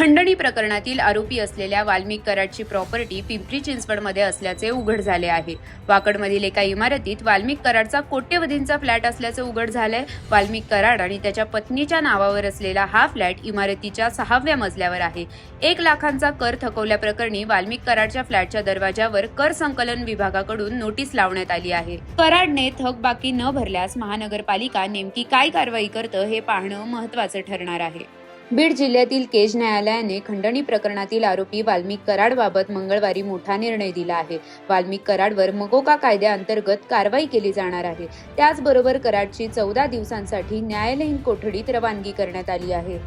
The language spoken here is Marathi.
खंडणी प्रकरणातील आरोपी असलेल्या वाल्मिक कराडची प्रॉपर्टी पिंपरी चिंचवडमध्ये असल्याचे उघड झाले आहे। वाकडमधील एका इमारतीत वाल्मिक कराडचा कोट्यवधींचा फ्लॅट असल्याचे उघड झाले। वाल्मिक कराड आणि त्याच्या पत्नीच्या नावावर असलेला हा फ्लॅट इमारतीच्या 6व्या मजल्यावर आहे। 1 लाखांचा कर थकवल्याप्रकरणी वाल्मिक कराडच्या फ्लॅटच्या दरवाजावर कर संकलन विभागाकडून नोटीस लावण्यात आली आहे। कराडने थकबाकी न भरल्यास महानगरपालिका नेमकी काय कारवाई करते हे पाहणं महत्त्वाचं ठरणार आहे। बीड जिल्ह्यातील केज न्यायालयाने खंडणी प्रकरणातील आरोपी वाल्मिक कराडबाबत मंगळवारी मोठा निर्णय दिला आहे। वाल्मिक कराडवर मकोका कायद्याअंतर्गत कारवाई केली जाणार आहे। त्याचबरोबर कराडची 14 दिवसांसाठी न्यायालयीन कोठडीत रवानगी करण्यात आली आहे।